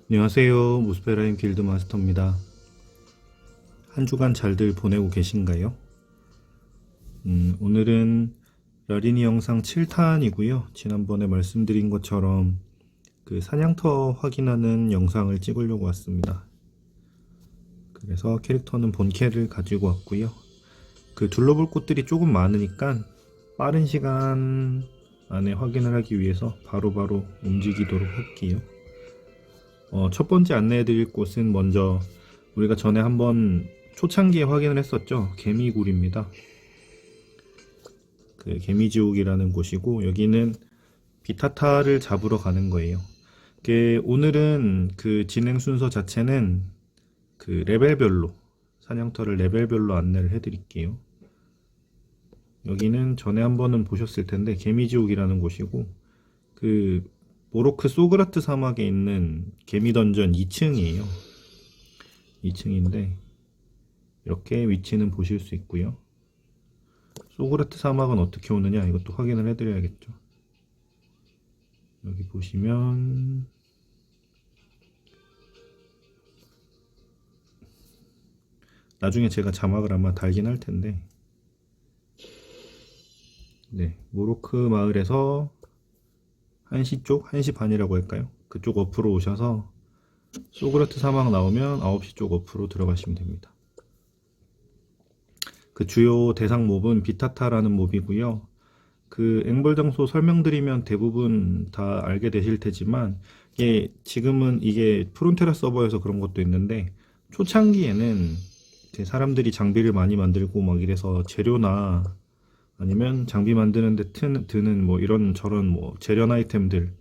안녕하세요. 무스페라임 길드마스터입니다. 한 주간 잘들 보내고 계신가요? 오늘은 라리니 영상 7탄이고요. 지난번에 말씀드린 것처럼 그 사냥터 확인하는 영상을 찍으려고 왔습니다. 그래서 캐릭터는 본캐를 가지고 왔고요. 그 둘러볼 곳들이 조금 많으니까 빠른 시간 안에 확인을 하기 위해서 바로바로 움직이도록 할게요. 첫 번째 안내해드릴 곳은 먼저 우리가 전에 한번 초창기에 확인을 했었죠. 개미굴입니다. 그 개미지옥이라는 곳이고, 여기는 비타타를 잡으러 가는 거예요. 오늘은 그 진행 순서 자체는 그 레벨별로, 사냥터를 레벨별로 안내를 해드릴게요. 여기는 전에 한번은 보셨을 텐데 개미지옥이라는 곳이고, 그 모로크 소그라트 사막에 있는 개미 던전 2층이에요. 2층인데 이렇게 위치는 보실 수 있고요. 소그라트 사막은 어떻게 오느냐, 이것도 확인을 해드려야겠죠. 여기 보시면 나중에 제가 자막을 아마 달긴 할 텐데, 네, 모로크 마을에서 1시 쪽, 1시 반이라고 할까요? 그쪽 옆으로 오셔서 소그라트 사막 나오면 9시 쪽 옆으로 들어가시면 됩니다. 그 주요 대상 몹은 비타타라는 몹이고요. 그 앵벌 장소 설명드리면 대부분 다 알게 되실 테지만, 지금은 이게 프론테라 서버에서 그런 것도 있는데, 초창기에는 사람들이 장비를 많이 만들고 막 이래서 재료나 아니면 장비 만드는데 드는 뭐 이런 저런 뭐 재련 아이템들,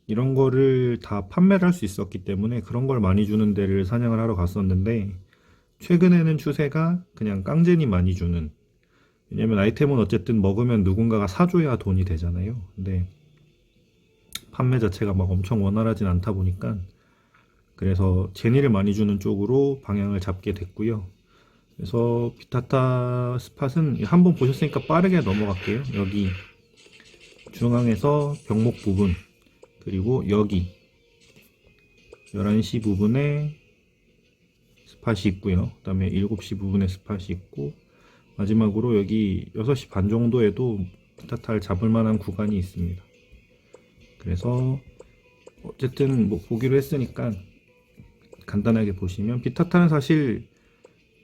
이런 거를 다 판매를 할 수 있었기 때문에 그런 걸 많이 주는 데를 사냥을 하러 갔었는데, 최근에는 추세가 그냥 깡제니 많이 주는, 왜냐면 아이템은 어쨌든 먹으면 누군가가 사줘야 돈이 되잖아요. 근데 판매 자체가 막 엄청 원활하진 않다 보니까, 그래서 제니를 많이 주는 쪽으로 방향을 잡게 됐고요. 그래서 비타타 스팟은 한번 보셨으니까 빠르게 넘어갈게요. 여기 중앙에서 병목 부분, 그리고 여기 11시 부분에 스팟이 있고요. 그 다음에 7시 부분에 스팟이 있고, 마지막으로 여기 6시 반 정도에도 비타타를 잡을 만한 구간이 있습니다. 그래서 어쨌든 뭐 보기로 했으니까 간단하게 보시면, 비타타는 사실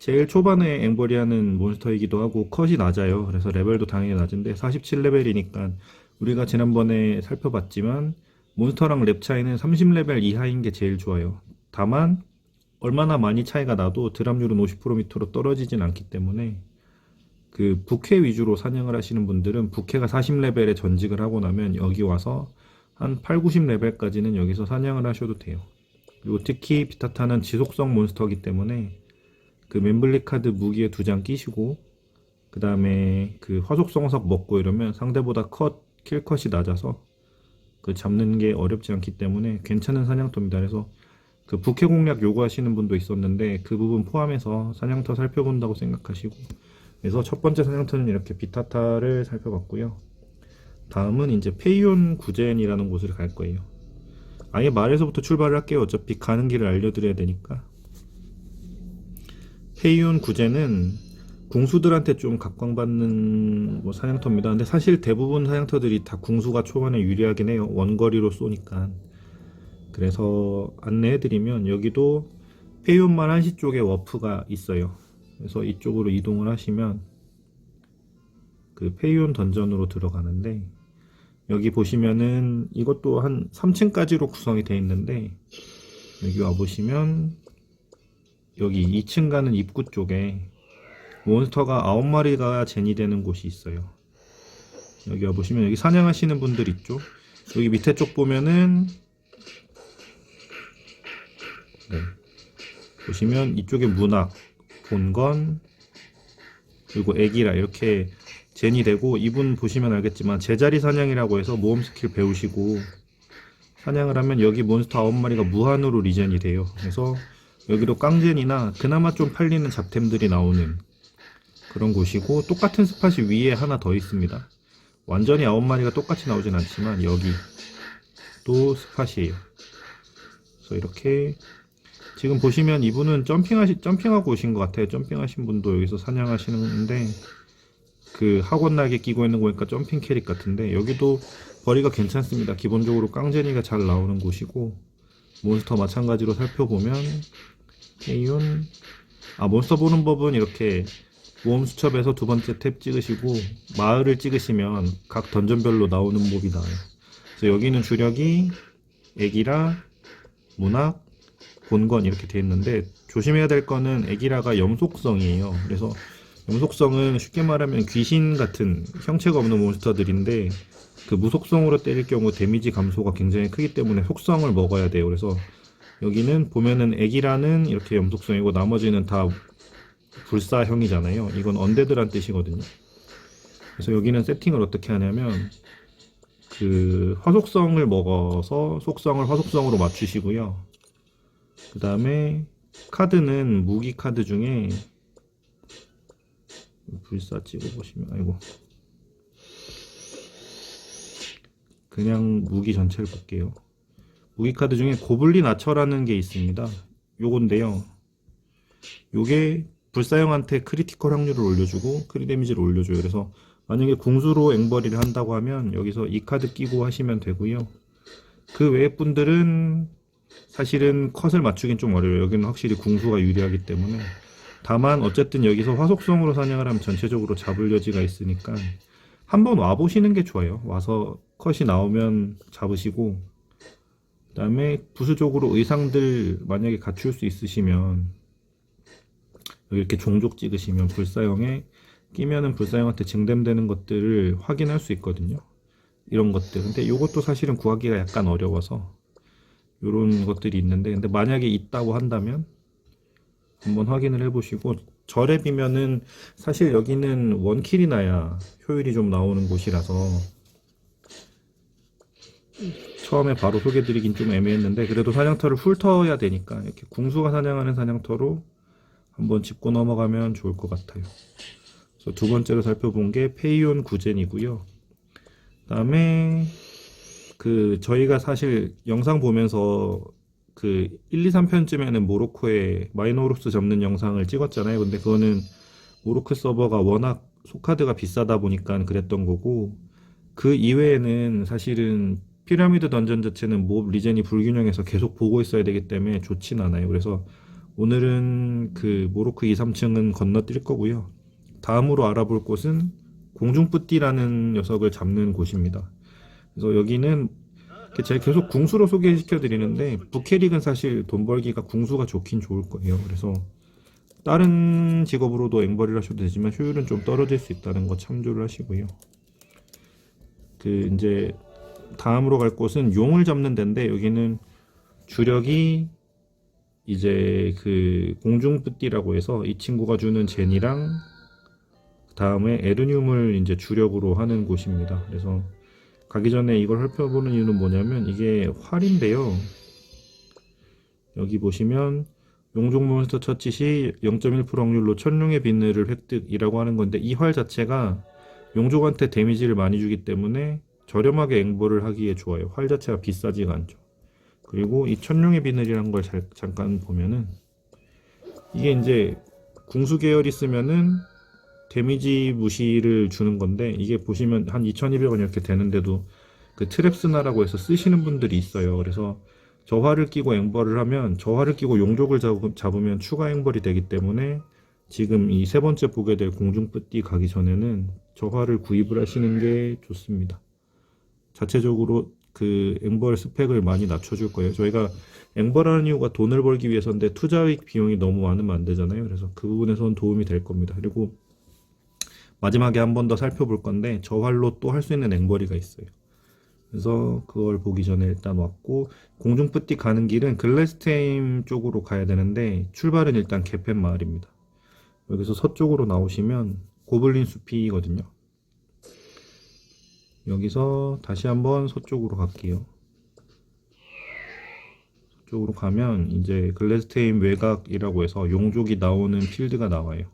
제일 초반에 앵벌이하는 몬스터이기도 하고 컷이 낮아요. 그래서 레벨도 당연히 낮은데 47레벨이니까 우리가 지난번에 살펴봤지만 몬스터랑 랩 차이는 30레벨 이하인 게 제일 좋아요. 다만 얼마나 많이 차이가 나도 드랍률은 50% 밑으로 떨어지진 않기 때문에, 그 부캐 위주로 사냥을 하시는 분들은 부캐가 40레벨에 전직을 하고 나면 여기 와서 한 8, 90레벨까지는 여기서 사냥을 하셔도 돼요. 그리고 특히 비타타는 지속성 몬스터이기 때문에 그 멤블리 카드 무기에 2장 끼시고, 그 다음에 그 화속성석 먹고 이러면 상대보다 킬컷이 낮아서 그 잡는 게 어렵지 않기 때문에 괜찮은 사냥터입니다. 그래서 그 부캐 공략 요구하시는 분도 있었는데 그 부분 포함해서 사냥터 살펴본다고 생각하시고, 그래서 첫 번째 사냥터는 이렇게 비타타를 살펴봤고요. 다음은 이제 페이온 구젠이라는 곳을 갈 거예요. 아예 말에서부터 출발을 할게요. 어차피 가는 길을 알려드려야 되니까. 페이온 구제는 궁수들한테 좀 각광받는 뭐 사냥터입니다. 근데 사실 대부분 사냥터들이 다 궁수가 초반에 유리하긴 해요. 원거리로 쏘니까. 그래서 안내해드리면, 여기도 페이온만 1시 쪽에 워프가 있어요. 그래서 이쪽으로 이동을 하시면 그 페이온 던전으로 들어가는데, 여기 보시면은 이것도 한 3층까지로 구성이 되어 있는데, 여기 와보시면 여기 2층 가는 입구 쪽에 몬스터가 9마리가 제니되는 곳이 있어요. 여기 와보시면 여기 사냥하시는 분들 있죠. 여기 밑에 쪽 보면은, 네, 보시면 이쪽에 문학, 본건, 그리고 애기라 이렇게 제니되고, 이분 보시면 알겠지만 제자리 사냥이라고 해서 모험 스킬 배우시고 사냥을 하면 여기 몬스터 9마리가 무한으로 리젠이 돼요. 그래서 여기도 깡젠이나 그나마 좀 팔리는 잡템들이 나오는 그런 곳이고, 똑같은 스팟이 위에 하나 더 있습니다. 완전히 9마리가 똑같이 나오진 않지만 여기 또 스팟이에요. 그래서 이렇게 지금 보시면 이분은 점핑하고 오신 것 같아요. 점핑하신 분도 여기서 사냥하시는데 그 학원 날개 끼고 있는 거 보니까 점핑 캐릭 같은데 여기도 거리가 괜찮습니다. 기본적으로 깡제니가 잘 나오는 곳이고 몬스터 마찬가지로 살펴보면 페이온 몬스터 보는 법은 이렇게 모험 수첩에서 두 번째 탭 찍으시고 마을을 찍으시면 각 던전별로 나오는 몹이 나와요. 그래서 여기는 주력이 애기라, 문학, 본건 이렇게 돼 있는데 조심해야 될 거는 애기라가 염속성이에요. 그래서 염속성은 쉽게 말하면 귀신 같은 형체가 없는 몬스터들인데 그 무속성으로 때릴 경우 데미지 감소가 굉장히 크기 때문에 속성을 먹어야 돼요. 그래서 여기는 보면은 애기라는 이렇게 염속성이고 나머지는 다 불사형이잖아요. 이건 언데드란 뜻이거든요. 그래서 여기는 세팅을 어떻게 하냐면 그 화속성을 먹어서 속성을 화속성으로 맞추시고요. 그 다음에 카드는 무기 카드 중에 불사 찍어보시면 아이고 그냥 무기 전체를 볼게요. 무기 카드 중에 고블린 아처라는 게 있습니다. 요건데요. 요게 불사형한테 크리티컬 확률을 올려주고 크리 데미지를 올려줘요. 그래서 만약에 궁수로 앵벌이를 한다고 하면 여기서 이 카드 끼고 하시면 되고요. 그 외의 분들은 사실은 컷을 맞추긴 좀 어려워요. 여기는 확실히 궁수가 유리하기 때문에. 다만 어쨌든 여기서 화속성으로 사냥을 하면 전체적으로 잡을 여지가 있으니까 한번 와보시는 게 좋아요. 와서 컷이 나오면 잡으시고 그 다음에 부수적으로 의상들 만약에 갖출 수 있으시면 여기 이렇게 종족 찍으시면 불사형에 끼면은 불사형한테 증dem되는 것들을 확인할 수 있거든요. 이런 것들. 근데 이것도 사실은 구하기가 약간 어려워서 이런 것들이 있는데 근데 만약에 있다고 한다면 한번 확인을 해보시고 저랩이면은 사실 여기는 원킬이 나야 효율이 좀 나오는 곳이라서 처음에 바로 소개드리긴 좀 애매했는데 그래도 사냥터를 훑어야 되니까 이렇게 궁수가 사냥하는 사냥터로 한번 짚고 넘어가면 좋을 것 같아요. 그래서 두 번째로 살펴본 게 페이온 구젠이고요. 그다음에 그 저희가 사실 영상 보면서 그 1, 2, 3편쯤에는 모로코의 마이노로스 잡는 영상을 찍었잖아요. 근데 그거는 모로코 서버가 워낙 소카드가 비싸다 보니까 그랬던 거고 그 이외에는 사실은 피라미드 던전 자체는 몹 리젠이 불균형해서 계속 보고 있어야 되기 때문에 좋진 않아요. 그래서 오늘은 그 모로코 2, 3층은 건너뛸 거고요. 다음으로 알아볼 곳은 공중뿌띠라는 녀석을 잡는 곳입니다. 그래서 여기는 제가 계속 궁수로 소개시켜 드리는데 부캐릭은 사실 돈 벌기가 궁수가 좋긴 좋을 거예요. 그래서 다른 직업으로도 앵벌이를 하셔도 되지만 효율은 좀 떨어질 수 있다는 거 참조를 하시고요. 그 이제 다음으로 갈 곳은 용을 잡는 데인데 여기는 주력이 이제 그 공중뿌띠라고 해서 이 친구가 주는 제니랑 그 다음에 에르늄을 이제 주력으로 하는 곳입니다. 그래서 가기 전에 이걸 살펴보는 이유는 뭐냐면 이게 활인데요. 여기 보시면 용종 몬스터 처치 시 0.1% 확률로 천룡의 비늘을 획득이라고 하는 건데 이 활 자체가 용족한테 데미지를 많이 주기 때문에 저렴하게 앵벌을 하기에 좋아요. 활 자체가 비싸지가 않죠. 그리고 이 천룡의 비늘이라는 걸 잠깐 보면은 이게 이제 궁수 계열이 쓰면은 데미지 무시를 주는 건데 이게 보시면 한 2200원 이렇게 되는데도 그 트랩스나라고 해서 쓰시는 분들이 있어요. 그래서 저화를 끼고 앵벌을 하면 저화를 끼고 용족을 잡으면 추가 앵벌이 되기 때문에 지금 이 세 번째 보게 될 공중뿌띠 가기 전에는 저화를 구입을 하시는 게 좋습니다. 자체적으로 그 앵벌 스펙을 많이 낮춰줄 거예요. 저희가 앵벌하는 이유가 돈을 벌기 위해서인데 투자익 비용이 너무 많으면 안 되잖아요. 그래서 그 부분에서는 도움이 될 겁니다. 그리고 마지막에 한 번 더 살펴볼 건데 저활로 또 할 수 있는 앵벌이가 있어요. 그래서 그걸 보기 전에 일단 왔고 공중뿌띠 가는 길은 글래스테임 쪽으로 가야 되는데 출발은 일단 개펜 마을입니다. 여기서 서쪽으로 나오시면 고블린 숲이거든요. 여기서 다시 한번 서쪽으로 갈게요. 서쪽으로 가면 이제 글래스테임 외곽이라고 해서 용족이 나오는 필드가 나와요.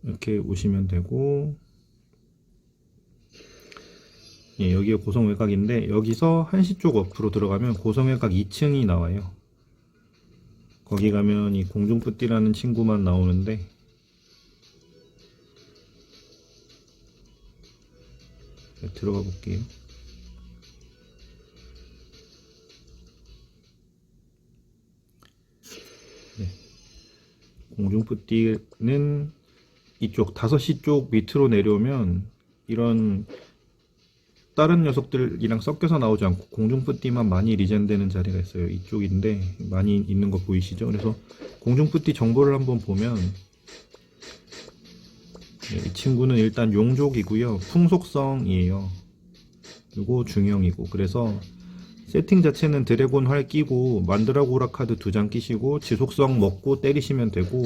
이렇게 오시면 되고 예, 여기가 고성외곽인데 여기서 한시 쪽 옆으로 들어가면 고성외곽 2층이 나와요. 거기 가면 이 공중뿌띠라는 친구만 나오는데 들어가 볼게요. 네. 공중뿌띠는 이쪽 5시 쪽 밑으로 내려오면 이런 다른 녀석들이랑 섞여서 나오지 않고 공중뿌띠만 많이 리젠되는 자리가 있어요. 이쪽인데 많이 있는 거 보이시죠? 그래서 공중뿌띠 정보를 한번 보면 이 친구는 일단 용족이고요. 풍속성이에요. 그리고 중형이고, 그래서 세팅 자체는 드래곤 활 끼고 만드라고라 카드 2장 끼시고 지속성 먹고 때리시면 되고,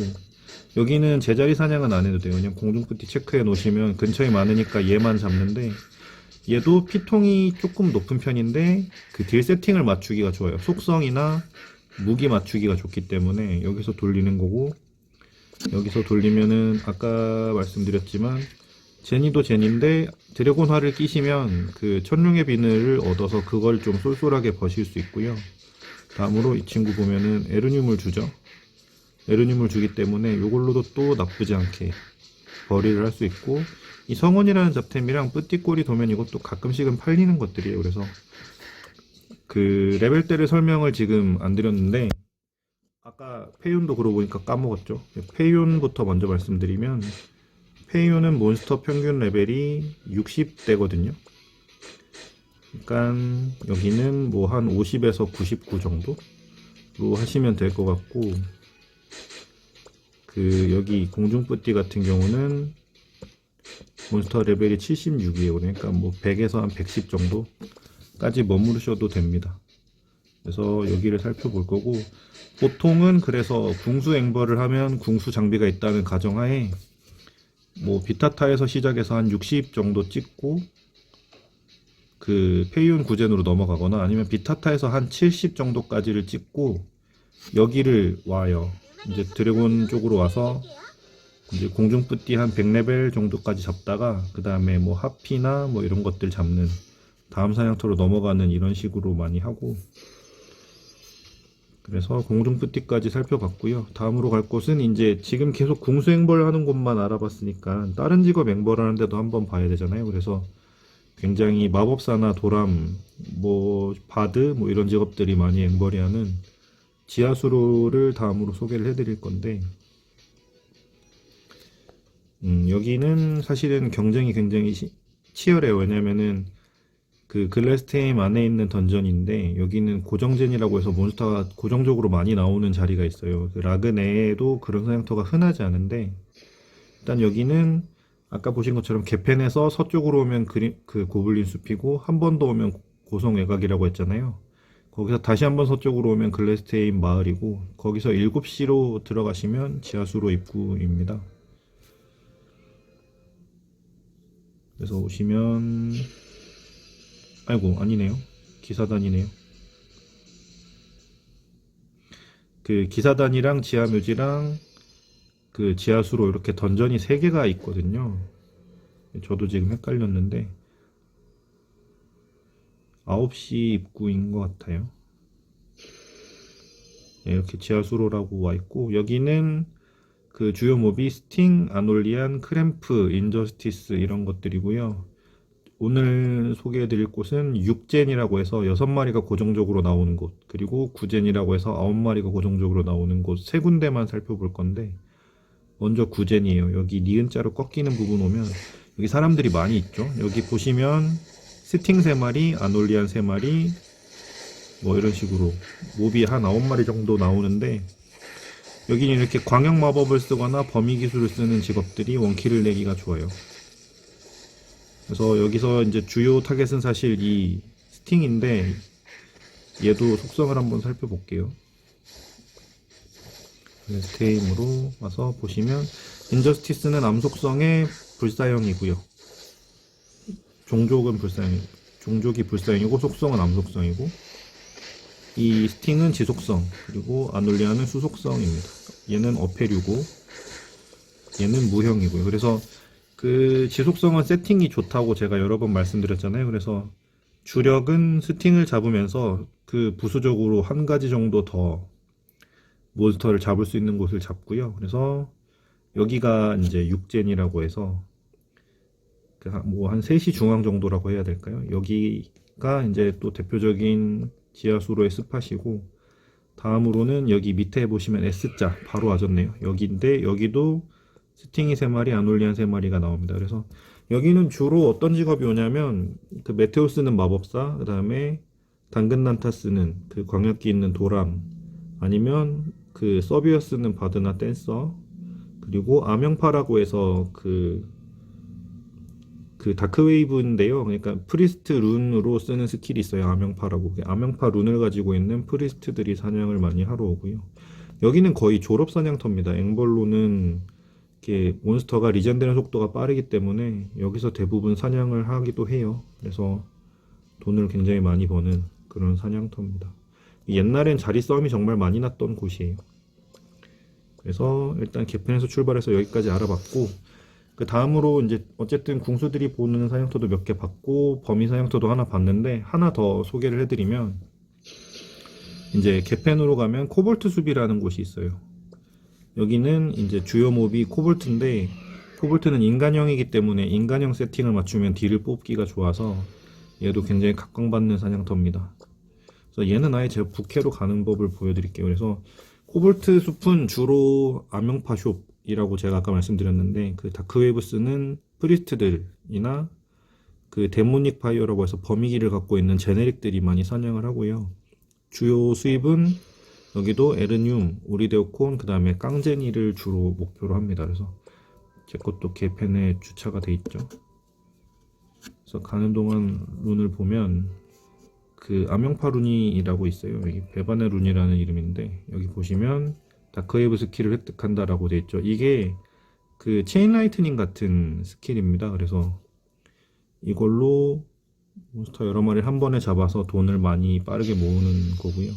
여기는 제자리 사냥은 안 해도 돼요. 그냥 공중뿌띠 체크해 놓으시면 근처에 많으니까 얘만 잡는데, 얘도 피통이 조금 높은 편인데 그 딜 세팅을 맞추기가 좋아요. 속성이나 무기 맞추기가 좋기 때문에 여기서 돌리는 거고, 여기서 돌리면은 아까 말씀드렸지만 제니도 제니인데 드래곤 활을 끼시면 그 천룡의 비늘을 얻어서 그걸 좀 쏠쏠하게 버실 수 있고요. 다음으로 이 친구 보면은 에르늄을 주죠. 에르늄을 주기 때문에 이걸로도 또 나쁘지 않게 벌이를 할 수 있고, 이 성원이라는 잡템이랑 뿌띠꼬리 도면 이것도 가끔씩은 팔리는 것들이에요. 그래서 그 레벨대를 설명을 지금 안 드렸는데 아까 페이온도 그러고 보니까 까먹었죠. 페이온부터 먼저 말씀드리면, 페이온은 몬스터 평균 레벨이 60대거든요. 그러니까 여기는 뭐 한 50에서 99 정도로 하시면 될 것 같고, 그 여기 공중뿌띠 같은 경우는 몬스터 레벨이 76이에요. 그러니까 뭐 100에서 한 110 정도까지 머무르셔도 됩니다. 그래서 여기를 살펴볼 거고, 보통은 그래서 궁수 앵벌을 하면 궁수 장비가 있다는 가정하에 뭐 비타타에서 시작해서 한 60 정도 찍고 그 페이온 구젠으로 넘어가거나, 아니면 비타타에서 한 70 정도까지를 찍고 여기를 와요. 이제 드래곤 쪽으로 와서 이제 공중뿌띠 한 100레벨 정도까지 잡다가 그 다음에 뭐 하피나 뭐 이런 것들 잡는 다음 사냥터로 넘어가는 이런 식으로 많이 하고, 그래서 공중뿌띠까지 살펴봤고요. 다음으로 갈 곳은 이제 지금 계속 궁수 앵벌 하는 곳만 알아봤으니까 다른 직업 앵벌 하는 데도 한번 봐야 되잖아요. 그래서 굉장히 마법사나 도람, 뭐 바드 뭐 이런 직업들이 많이 앵벌이 하는 지하수로를 다음으로 소개를 해드릴 건데, 여기는 사실은 경쟁이 굉장히 치열해요. 왜냐면은 그 글래스테임 안에 있는 던전인데 여기는 고정젠이라고 해서 몬스터가 고정적으로 많이 나오는 자리가 있어요. 그 라그 내에도 그런 사냥터가 흔하지 않은데, 일단 여기는 아까 보신 것처럼 개펜에서 서쪽으로 오면 그 고블린 숲이고, 한 번 더 오면 고성 외곽이라고 했잖아요. 거기서 다시 한번 서쪽으로 오면 글래스테임 마을이고, 거기서 7시로 들어가시면 지하수로 입구입니다. 그래서 오시면, 아이고 아니네요. 기사단이네요. 그 기사단이랑 지하묘지랑 그 지하수로 이렇게 던전이 3개가 있거든요. 저도 지금 헷갈렸는데 9시 입구인 것 같아요. 네, 이렇게 지하수로라고 와 있고, 여기는 그 주요 몹이 스팅, 아놀리안, 크램프, 인저스티스 이런 것들이고요. 오늘 소개해드릴 곳은 6젠이라고 해서 6마리가 고정적으로 나오는 곳, 그리고 9젠이라고 해서 9마리가 고정적으로 나오는 곳 세 군데만 살펴볼 건데, 먼저 9젠이에요. 여기 니은자로 꺾이는 부분 오면 여기 사람들이 많이 있죠. 여기 보시면 스팅 3마리, 아놀리안 3마리 뭐 이런 식으로 몹이 한 9마리 정도 나오는데, 여기는 이렇게 광역 마법을 쓰거나 범위 기술을 쓰는 직업들이 원킬을 내기가 좋아요. 그래서 여기서 이제 주요 타겟은 사실 이 스팅인데, 얘도 속성을 한번 살펴볼게요. 스테임으로 와서 보시면 인저스티스는 암속성의 불사형이고요. 종족이 불사형이고 속성은 암속성이고, 이 스팅은 지속성, 그리고 아놀리아는 수속성입니다. 얘는 어패류고 얘는 무형이고요. 그래서 그 지속성은 세팅이 좋다고 제가 여러 번 말씀드렸잖아요. 그래서 주력은 스팅을 잡으면서 그 부수적으로 한 가지 정도 더 몬스터를 잡을 수 있는 곳을 잡고요. 그래서 여기가 이제 6젠이라고 해서 뭐 한 3시 중앙 정도라고 해야 될까요? 여기가 이제 또 대표적인 지하수로의 스팟이고, 다음으로는 여기 밑에 보시면 S자 바로 와졌네요. 여기인데 여기도 스팅이 3마리, 아놀리안 3마리가 나옵니다. 그래서 여기는 주로 어떤 직업이 오냐면 그 메테오스는 마법사, 그 다음에 당근난타스는 그 광역기 있는 도람, 아니면 그 서비어스는 바드나 댄서, 그리고 암영파라고 해서 그 다크웨이브인데요. 그러니까 프리스트 룬으로 쓰는 스킬이 있어요. 암영파라고. 암영파 룬을 가지고 있는 프리스트들이 사냥을 많이 하러 오고요. 여기는 거의 졸업 사냥터입니다. 앵벌로는 이렇게 몬스터가 리젠되는 속도가 빠르기 때문에 여기서 대부분 사냥을 하기도 해요. 그래서 돈을 굉장히 많이 버는 그런 사냥터입니다. 옛날엔 자리 싸움이 정말 많이 났던 곳이에요. 그래서 일단 개편에서 출발해서 여기까지 알아봤고, 그 다음으로 이제 어쨌든 궁수들이 보는 사냥터도 몇 개 봤고 범위 사냥터도 하나 봤는데, 하나 더 소개를 해드리면 이제 개펜으로 가면 코볼트 숲이라는 곳이 있어요. 여기는 이제 주요 몹이 코볼트인데, 코볼트는 인간형이기 때문에 인간형 세팅을 맞추면 딜을 뽑기가 좋아서 얘도 굉장히 각광받는 사냥터입니다. 그래서 얘는 아예 제가 부캐로 가는 법을 보여드릴게요. 그래서 코볼트 숲은 주로 암영파 숍이라고 제가 아까 말씀드렸는데, 그 다크웨이브스는 프리스트들이나 그 데모닉 파이어라고 해서 범위기를 갖고 있는 제네릭들이 많이 사냥을 하고요. 주요 수입은 여기도 에르늄, 오리데오콘, 그 다음에 깡제니를 주로 목표로 합니다. 그래서 제 것도 개펜에 주차가 돼 있죠. 그래서 가는 동안 룬을 보면 그 암영파 룬이라고 있어요. 여기 배반의 룬이라는 이름인데, 여기 보시면 다크웨이브 스킬을 획득한다라고 돼 있죠. 이게 그 체인 라이트닝 같은 스킬입니다. 그래서 이걸로 몬스터 여러 마리를 한 번에 잡아서 돈을 많이 빠르게 모으는 거고요.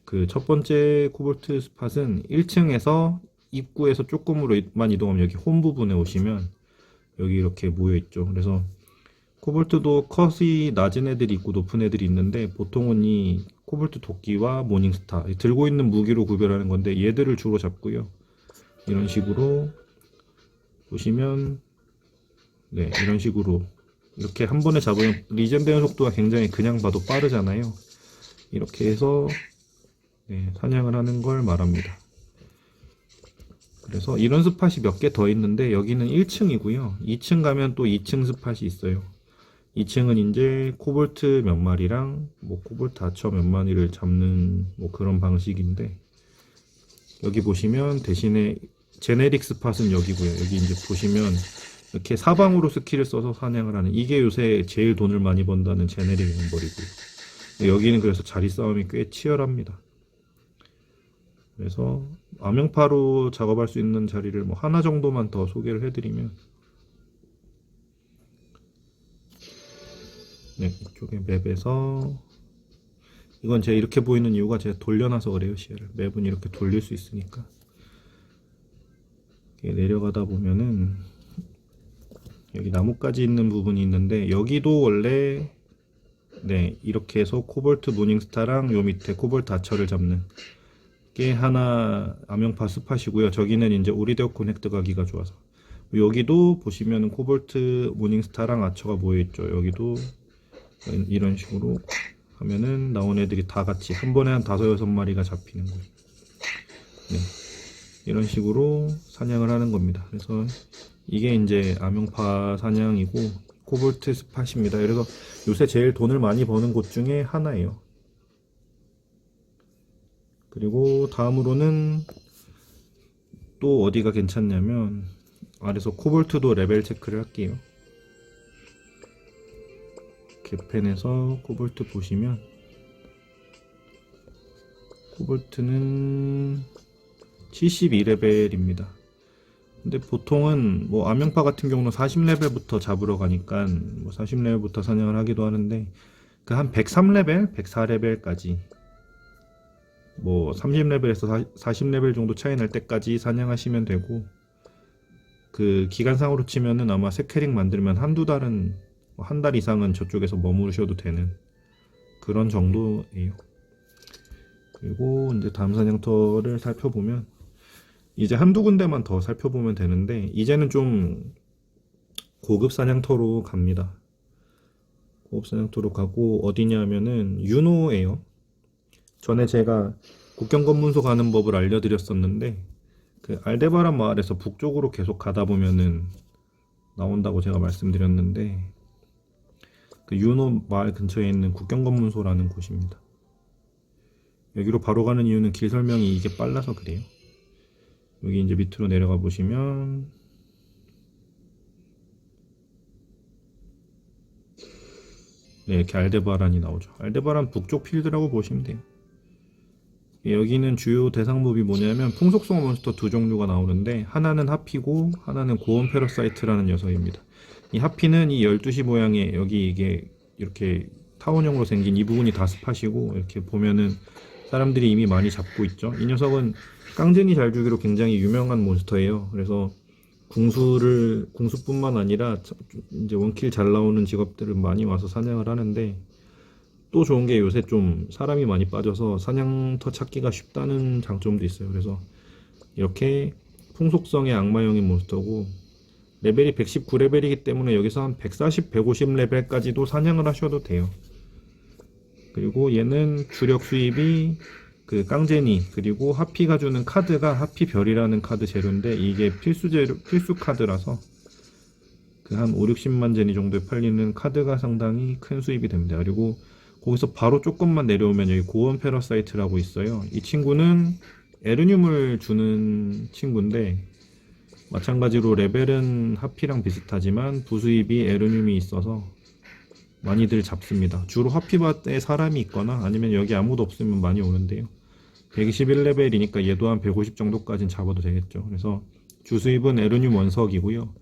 그 첫 번째 코볼트 스팟은 1층에서 입구에서 조금으로만 이동하면 여기 홈 부분에 오시면 여기 이렇게 모여 있죠. 그래서 코볼트도 컷이 낮은 애들이 있고 높은 애들이 있는데, 보통은 이 코볼트 도끼와 모닝스타 들고 있는 무기로 구별하는 건데, 얘들을 주로 잡고요. 이런 식으로 보시면 이런 식으로 이렇게 한 번에 잡으면 리젠되는 속도가 굉장히 그냥 봐도 빠르잖아요. 이렇게 해서 사냥을 하는 걸 말합니다. 그래서 이런 스팟이 몇 개 더 있는데, 여기는 1층이고요. 2층 가면 또 2층 스팟이 있어요. 2층은 이제 코볼트 몇 마리랑 뭐 코볼트 아처 몇 마리를 잡는 뭐 그런 방식인데, 여기 보시면 대신에 제네릭 스팟은 여기고요. 여기 이제 보시면 이렇게 사방으로 스킬을 써서 사냥을 하는, 이게 요새 제일 돈을 많이 번다는 제네릭 앵벌이고요. 여기는 그래서 자리 싸움이 꽤 치열합니다. 그래서 암영파로 작업할 수 있는 자리를 뭐 하나 정도만 더 소개를 해드리면, 이쪽에 맵에서, 이건 제가 이렇게 보이는 이유가 제가 돌려놔서 그래요. 시야를, 맵은 이렇게 돌릴 수 있으니까. 내려가다 보면은 여기 나뭇가지 있는 부분이 있는데, 여기도 원래 이렇게 해서 코볼트 모닝스타랑 요 밑에 코볼트 아처를 잡는 게 하나 암영파 스팟이고요. 저기는 이제 오리데오콘 획득하기가 좋아서, 여기도 보시면은 코볼트 모닝스타랑 아처가 모여있죠. 여기도 이런 식으로 하면은 나온 애들이 다 같이 한 번에 한 5-6마리가 잡히는 거예요. 이런 식으로 사냥을 하는 겁니다. 그래서 이게 이제 암영파 사냥이고 코볼트 스팟입니다. 그래서 요새 제일 돈을 많이 버는 곳 중에 하나예요. 그리고 다음으로는 또 어디가 괜찮냐면, 아래서 코볼트도 레벨 체크를 할게요. 개펜에서 코볼트 보시면 코볼트는 72레벨입니다. 근데 보통은 뭐 암영파 같은 경우는 40레벨부터 잡으러 가니까 뭐 40레벨부터 사냥을 하기도 하는데, 그 한 103레벨, 104레벨까지 뭐 30레벨에서 40레벨 정도 차이 날 때까지 사냥하시면 되고, 그 기간상으로 치면은 아마 새 캐릭 만들면 한두 달은, 한 달 이상은 저쪽에서 머무르셔도 되는 그런 정도예요. 그리고 이제 다음 사냥터를 살펴보면, 이제 한두 군데만 더 살펴보면 되는데, 이제는 좀 고급 사냥터로 갑니다. 고급 사냥터로 가고, 어디냐 하면은 유노예요. 전에 제가 국경검문소 가는 법을 알려드렸었는데, 그 알데바란 마을에서 북쪽으로 계속 가다 보면은 나온다고 제가 말씀드렸는데, 그 유노 마을 근처에 있는 국경검문소라는 곳입니다. 여기로 바로 가는 이유는 길 설명이 이게 빨라서 그래요. 여기 이제 밑으로 내려가 보시면 네, 이렇게 알데바란이 나오죠. 알데바란 북쪽 필드라고 보시면 돼요. 여기는 주요 대상몹이 뭐냐면 풍속성 몬스터 두 종류가 나오는데, 하나는 하피고 하나는 고온 패러사이트라는 녀석입니다. 이 하피는 이 12시 모양의, 여기 이게 이렇게 타원형으로 생긴 이 부분이 다 스팟이고, 이렇게 보면은 사람들이 이미 많이 잡고 있죠. 이 녀석은 깡제니 잘 주기로 굉장히 유명한 몬스터예요. 그래서 궁수뿐만 아니라 이제 원킬 잘 나오는 직업들은 많이 와서 사냥을 하는데, 또 좋은 게 요새 좀 사람이 많이 빠져서 사냥터 찾기가 쉽다는 장점도 있어요. 그래서 이렇게 풍속성의 악마형인 몬스터고, 레벨이 119레벨이기 때문에 여기서 한 140, 150레벨까지도 사냥을 하셔도 돼요. 그리고 얘는 주력 수입이 그 깡제니, 그리고 하피가 주는 카드가 하피별이라는 카드 재료인데, 이게 필수 카드라서 그 한 5, 60만 제니 정도에 팔리는 카드가 상당히 큰 수입이 됩니다. 그리고 거기서 바로 조금만 내려오면 여기 고온 패러사이트라고 있어요. 이 친구는 에르늄을 주는 친구인데, 마찬가지로 레벨은 하피랑 비슷하지만 부수입이 에르늄이 있어서 많이들 잡습니다. 주로 하피밭에 사람이 있거나 아니면 여기 아무도 없으면 많이 오는데요. 121레벨이니까 얘도 한 150 정도까지는 잡아도 되겠죠. 그래서 주수입은 에르늄 원석이고요.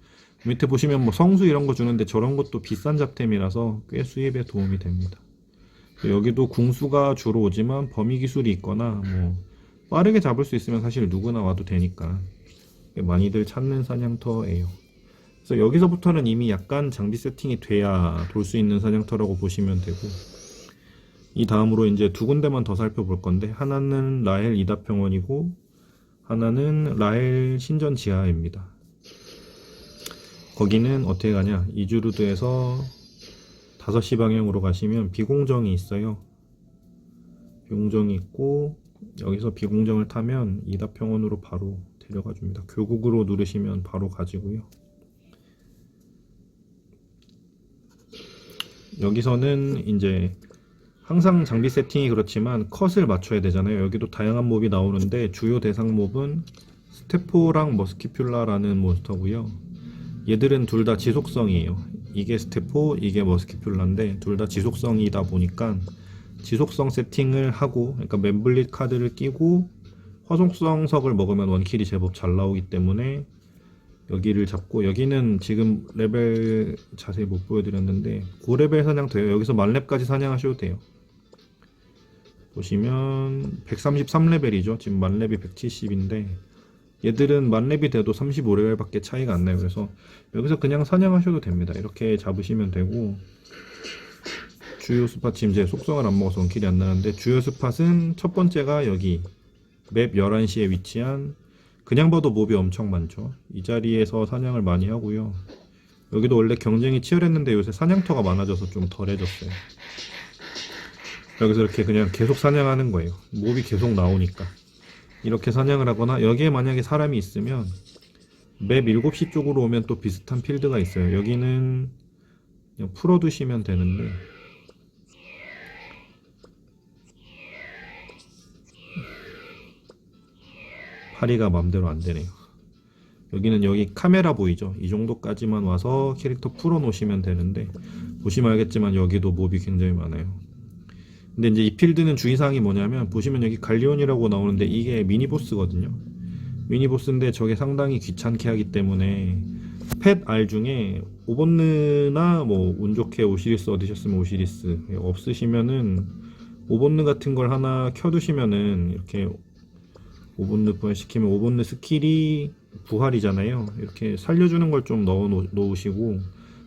밑에 보시면 뭐 성수 이런 거 주는데, 저런 것도 비싼 잡템이라서 꽤 수입에 도움이 됩니다. 여기도 궁수가 주로 오지만 범위 기술이 있거나 뭐 빠르게 잡을 수 있으면 사실 누구나 와도 되니까 많이들 찾는 사냥터예요. 그래서 여기서부터는 이미 약간 장비 세팅이 돼야 돌 수 있는 사냥터라고 보시면 되고, 이 다음으로 이제 두 군데만 더 살펴볼 건데, 하나는 라헬 이다평원이고 하나는 라헬 신전 지하입니다. 거기는 어떻게 가냐, 이주르드에서 5시 방향으로 가시면 비공정이 있어요. 비공정이 있고, 여기서 비공정을 타면 이다평원으로 바로 데려가 줍니다. 교국으로 누르시면 바로 가지고요. 여기서는 이제 항상 장비 세팅이 그렇지만 컷을 맞춰야 되잖아요. 여기도 다양한 몹이 나오는데, 주요 대상 몹은 스테포랑 머스키퓰라라는 몬스터고요. 얘들은 둘 다 지속성이에요. 이게 스테포, 이게 머스키퓰라인데 둘 다 지속성이다 보니까 지속성 세팅을 하고, 그러니까 멤블릿 카드를 끼고 화속성석을 먹으면 원킬이 제법 잘 나오기 때문에 여기를 잡고, 여기는 지금 레벨 자세히 못 보여드렸는데 고레벨 사냥터예요. 여기서 만렙까지 사냥하셔도 돼요. 보시면 133레벨이죠. 지금 만렙이 170인데 얘들은 만렙이 돼도 35레벨밖에 차이가 안 나요. 그래서 여기서 그냥 사냥하셔도 됩니다. 이렇게 잡으시면 되고, 주요 스팟, 지금 제 속성을 안 먹어서 원킬이 안 나는데, 주요 스팟은 첫 번째가 여기 맵 11시에 위치한, 그냥 봐도 몹이 엄청 많죠. 이 자리에서 사냥을 많이 하고요. 여기도 원래 경쟁이 치열했는데 요새 사냥터가 많아져서 좀 덜해졌어요. 여기서 이렇게 그냥 계속 사냥하는 거예요. 몹이 계속 나오니까. 이렇게 사냥을 하거나, 여기에 만약에 사람이 있으면 맵 7시 쪽으로 오면 또 비슷한 필드가 있어요. 여기는 그냥 풀어두시면 되는데, 파리가 맘대로 안 되네요. 여기는 여기 카메라 보이죠? 이 정도까지만 와서 캐릭터 풀어 놓으시면 되는데, 보시면 알겠지만 여기도 몹이 굉장히 많아요. 근데 이제 이 필드는 주의사항이 뭐냐면, 보시면 여기 갈리온이라고 나오는데 이게 미니보스거든요. 미니보스인데 저게 상당히 귀찮게 하기 때문에 펫 R 중에 오번느나 뭐 운 좋게 오시리스 얻으셨으면 오시리스, 없으시면은 오번느 같은 걸 하나 켜두시면은, 이렇게 오번느 부활시키면 오번느 스킬이 부활이잖아요. 이렇게 살려주는 걸 좀 넣어 놓으시고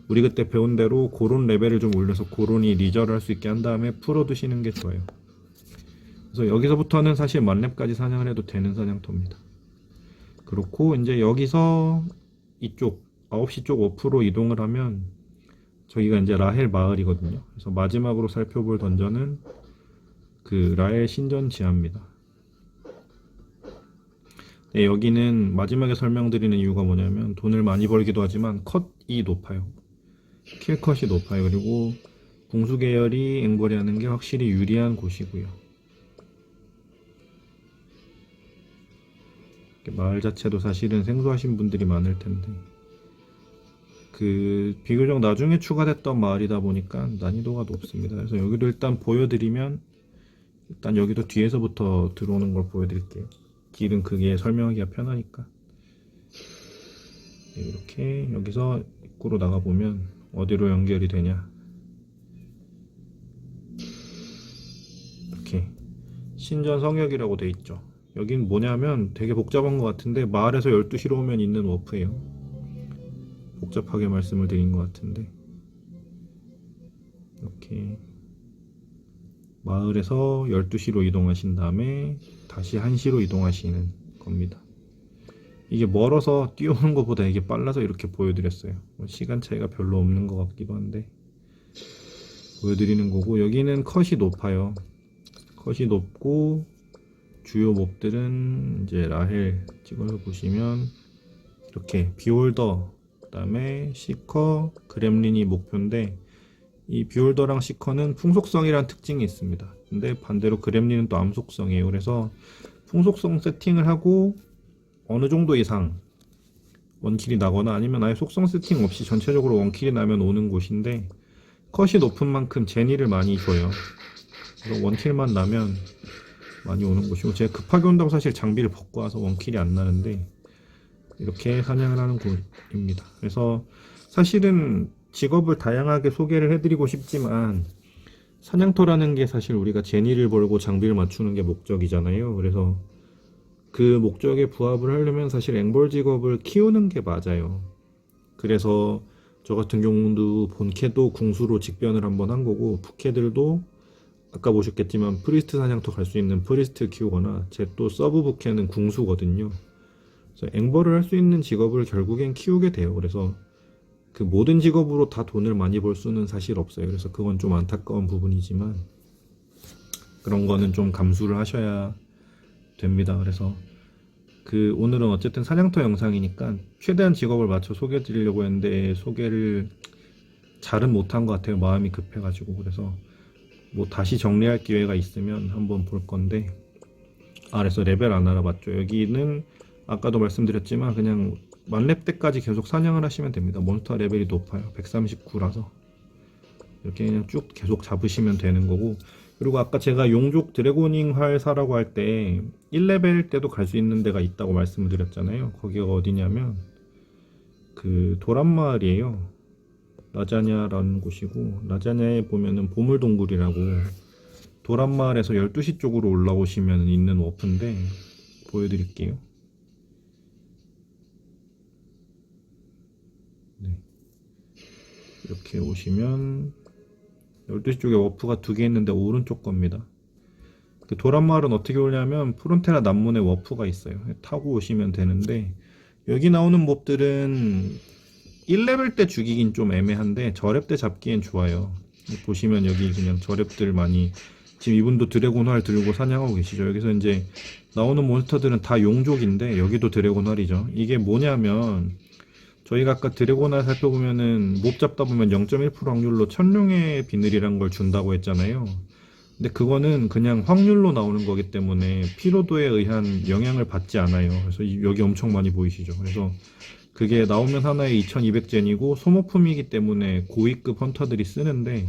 우리 그때 배운 대로 고론 레벨을 좀 올려서 고론이 리저를 할 수 있게 한 다음에 풀어 두시는 게 좋아요. 그래서 여기서부터는 사실 만렙까지 사냥을 해도 되는 사냥터입니다. 그렇고 이제 여기서 이쪽 9시 쪽 워프로 이동을 하면 저기가 이제 라헬 마을이거든요. 그래서 마지막으로 살펴볼 던전은 그 라헬 신전 지하입니다. 네, 여기는 마지막에 설명드리는 이유가 뭐냐면 돈을 많이 벌기도 하지만 컷이 높아요. 킬컷이 높아요. 그리고 궁수 계열이 앵벌이 하는 게 확실히 유리한 곳이고요. 마을 자체도 사실은 생소하신 분들이 많을 텐데 그 비교적 나중에 추가됐던 마을이다 보니까 난이도가 높습니다. 그래서 여기도 일단 보여드리면 일단 여기도 뒤에서부터 들어오는 걸 보여드릴게요. 길은 크게 설명하기가 편하니까. 네, 이렇게 여기서 입구로 나가보면 어디로 연결이 되냐, 이렇게 신전 성역이라고 돼 있죠. 여긴 뭐냐면 되게 복잡한 것 같은데 마을에서 12시로 오면 있는 워프예요. 복잡하게 말씀을 드린 것 같은데 이렇게 마을에서 12시로 이동하신 다음에 다시 1시로 이동하시는 겁니다. 이게 멀어서 뛰어오는 것보다 이게 빨라서 이렇게 보여드렸어요. 시간 차이가 별로 없는 것 같기도 한데 보여드리는 거고, 여기는 컷이 높아요. 컷이 높고 주요 몹들은 이제 라헬 찍어서 보시면 이렇게 비홀더, 그 다음에 시커, 그렘린이 목표인데 이 비홀더랑 시커는 풍속성이란 특징이 있습니다. 근데 반대로 그렘린은 또 암속성이에요. 그래서 풍속성 세팅을 하고 어느 정도 이상 원킬이 나거나 아니면 아예 속성 세팅 없이 전체적으로 원킬이 나면 오는 곳인데 컷이 높은 만큼 제니를 많이 줘요. 그래서 원킬만 나면 많이 오는 곳이고, 제가 급하게 온다고 사실 장비를 벗고 와서 원킬이 안 나는데 이렇게 사냥을 하는 곳입니다. 그래서 사실은 직업을 다양하게 소개를 해드리고 싶지만 사냥터라는 게 사실 우리가 제니를 벌고 장비를 맞추는 게 목적이잖아요. 그래서 그 목적에 부합을 하려면 사실 앵벌 직업을 키우는 게 맞아요. 그래서 저 같은 경우도 본캐도 궁수로 직변을 한번 한 거고, 부캐들도 아까 보셨겠지만 프리스트 사냥터 갈 수 있는 프리스트 키우거나, 제 또 서브 부캐는 궁수거든요. 그래서 앵벌을 할 수 있는 직업을 결국엔 키우게 돼요. 그래서 그 모든 직업으로 다 돈을 많이 벌 수는 사실 없어요. 그래서 그건 좀 안타까운 부분이지만 그런 거는 좀 감수를 하셔야 됩니다. 그래서 그 오늘은 어쨌든 사냥터 영상이니까 최대한 직업을 맞춰 소개해 드리려고 했는데 소개를 잘은 못한 것 같아요. 마음이 급해가지고. 그래서 뭐 다시 정리할 기회가 있으면 한번 볼 건데, 그래서 레벨 안 알아봤죠. 여기는 아까도 말씀드렸지만 그냥 만렙 때까지 계속 사냥을 하시면 됩니다. 몬스터 레벨이 높아요. 139라서 이렇게 그냥 쭉 계속 잡으시면 되는 거고, 그리고 아까 제가 용족 드래고닝 활 사라고 할 때 1레벨 때도 갈 수 있는 데가 있다고 말씀을 드렸잖아요. 거기가 어디냐면 그 도란마을이에요. 라자냐라는 곳이고, 라자냐에 보면은 보물동굴이라고 도란마을에서 12시 쪽으로 올라오시면 있는 워프인데 보여드릴게요. 네. 이렇게 오시면 12시 쪽에 워프가 2개 있는데 오른쪽 겁니다. 그 도란마을은 어떻게 오냐면 프론테라 남문에 워프가 있어요. 타고 오시면 되는데, 여기 나오는 몹들은 1레벨 때 죽이긴 좀 애매한데 저렙 때 잡기엔 좋아요. 보시면 여기 그냥 저렙들 많이, 지금 이분도 드래곤 활 들고 사냥하고 계시죠. 여기서 이제 나오는 몬스터들은 다 용족인데 여기도 드래곤 활이죠. 이게 뭐냐면 저희가 아까 드래곤 활 살펴보면은 몹 잡다 보면 0.1% 확률로 천룡의 비늘이란 걸 준다고 했잖아요. 근데 그거는 그냥 확률로 나오는 거기 때문에 피로도에 의한 영향을 받지 않아요. 그래서 여기 엄청 많이 보이시죠. 그래서 그게 나오면 하나에 2200젠이고 소모품이기 때문에 고위급 헌터들이 쓰는데,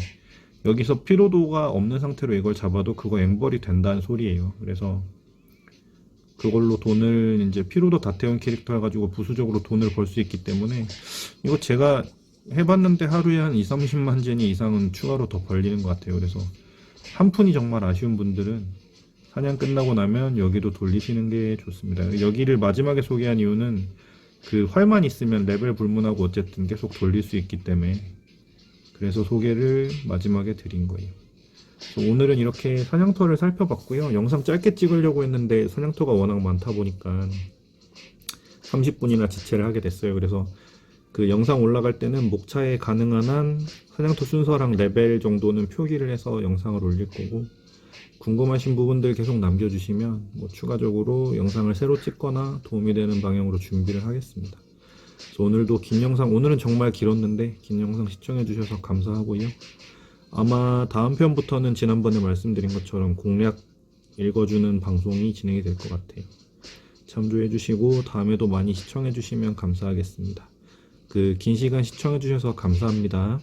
여기서 피로도가 없는 상태로 이걸 잡아도 그거 앵벌이 된다는 소리예요. 그래서 그걸로 돈을 이제 피로도 다 태운 캐릭터 해가지고 부수적으로 돈을 벌 수 있기 때문에, 이거 제가 해봤는데 하루에 한 2-30만 제니 이상은 추가로 더 벌리는 것 같아요. 그래서 한 푼이 정말 아쉬운 분들은 사냥 끝나고 나면 여기도 돌리시는 게 좋습니다. 여기를 마지막에 소개한 이유는 그 활만 있으면 레벨 불문하고 어쨌든 계속 돌릴 수 있기 때문에 그래서 소개를 마지막에 드린 거예요. 그래서 오늘은 이렇게 사냥터를 살펴봤고요. 영상 짧게 찍으려고 했는데 사냥터가 워낙 많다 보니까 30분이나 지체를 하게 됐어요. 그래서 그 영상 올라갈 때는 목차에 가능한 한 사냥터 순서랑 레벨 정도는 표기를 해서 영상을 올릴 거고, 궁금하신 부분들 계속 남겨주시면 뭐 추가적으로 영상을 새로 찍거나 도움이 되는 방향으로 준비를 하겠습니다. 그래서 오늘도 긴 영상, 오늘은 정말 길었는데 긴 영상 시청해주셔서 감사하고요. 아마 다음 편부터는 지난번에 말씀드린 것처럼 공략 읽어주는 방송이 진행이 될 것 같아요. 참조해주시고 다음에도 많이 시청해주시면 감사하겠습니다. 그 긴 시간 시청해주셔서 감사합니다.